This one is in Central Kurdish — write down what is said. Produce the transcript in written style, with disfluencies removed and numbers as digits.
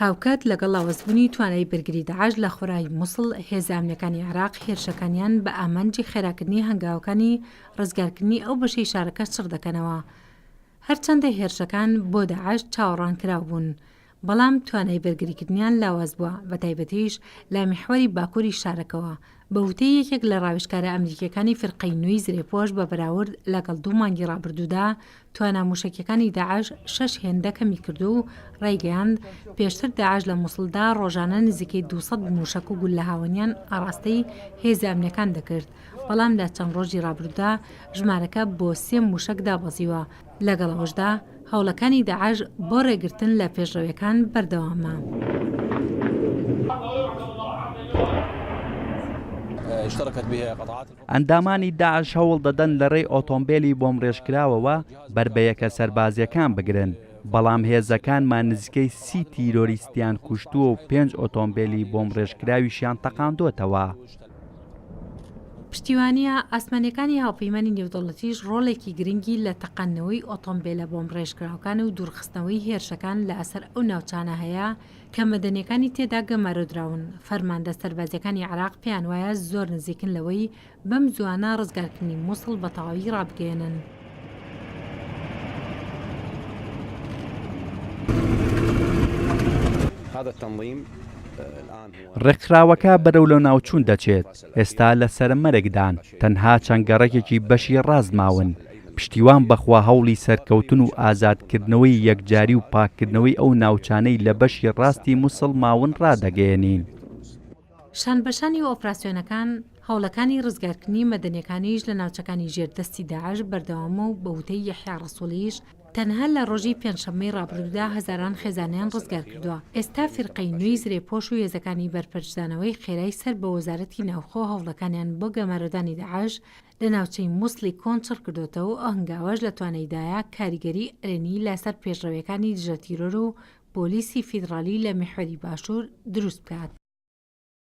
هاوکات لەگەڵ لاوەزبوونی توانای بەرگری داعش لە خۆرایی مووسڵ هێزە ئەمنیەکانی عێراق هێرشەکانیان بە ئامانجی خێراکردنی هەنگاوەکانی ڕزگارکردنی ئەو بەشەی شارەکە سڕ دەکەنەوە. هەرچەندە هێرشەکان بۆ داعش چاوەڕانکراو بوون، بەڵام توانای بەرگریکردنیان لاواز بووە، بە تایبەتیش لە میحوەری باکووری شارەکەوە، بە وتەی یەکێک لە ڕاوێژکارە ئەمریکیەکانی فرقەی نوێی زرێپۆش بە بەراورد لەگەڵ 2 مانگی ڕابردوودا توانە موشکیەکانی داعش 6 هێندە کەمی کردو و ڕایگەیاند پێشتر داعش لە مووسڵدا ڕۆژانە نزیکەی 200 موشک و گول لە هاوەنیان ئاڕاستەی هێزە ئەمنیەکان دەکرد، بەڵام لە چەند ڕۆژی ڕابردوودا ژمارەکە بۆ 3 موشک دابەزیوە. لەگەڵ ئەوەشدا هەوڵەکانی داعش بۆ ڕێگرتن لە پێشڕەویەکان بەردەوامە. ئەندامانی داعش هەوڵ دەدەن لە ڕێی ئۆتۆمبیلی بۆمڕێژکراوەوە بربەیەکە سەربازیەکان بگرن، بەڵام هێزەکانمان نزیکەی 30 تیرۆریستیان کوشتووە و 5 ئۆتۆمبیلی بۆمڕێژکراویشیان تەقاندوتەوە. پشتیوانیە ئاسمانیەکانی هاوپەیمانی نێودەوڵەتیش ڕۆڵێکی گرنگی لە تەقاندنەوەی ئۆتۆمبیلە بۆمڕێژکراوەکان و دوورخستنەوەی هێرشەکان لە ئەسەر ئەو ناوچانە هەیە کە مەدەنیەکانی تێدا گەمارۆدراون. فەرماندە سەربازیەکانی عێراق پێیان وایە زۆر نزیکن لەوەی بەم زوانە ڕزگارکردنی مووسڵ بە تەواوی ڕابگەێنن. ڕێکخراوەکە بەرەو لە ناوچوون دەچێت. ئێستا لە سەرمەرێکدان، تەنها چەند گەڕێکێکی بەشی ڕاست ماون. پشتیوان بەخوا هەوڵی سەرکەوتن و ئازادکردنەوەی یەکجاری و پاکردنەوەی ئەو ناوچانەی لە بەشی ڕاستی مووسڵ ماون ڕادەگەیەنین. شانبەشانی ئۆپراسیۆنەکان هەوڵەکانی ڕزگارکردنی مەدەنیەکانیش لە ناوچەکانی ژێردەستی داعش بەردەوامە و بە وتەی یەحیا ڕەسووڵیش تەنها لە ڕۆژی پێنجشەممەی ڕابردوودا هەزاران خێزانیان ڕزگار کردووە. ئێستا فرقەی نوێی زرێپۆش و هێزەکانی بەرپەرشدانەوەی خێرای سەر بە وەزارەتی ناوخۆ هەوڵەکانیان بۆ گەمارەدانی داعش لە ناوچەی مووسڵی کۆنچڕ کردوتەوە و هەنگاوەش لە توانایدایە کاریگەری ئەرێنی لەسەر پێشڕەویەکانی دژە تیرۆر و پۆلیسی فیدرالی لە میحوەری باشوور دروست بکات.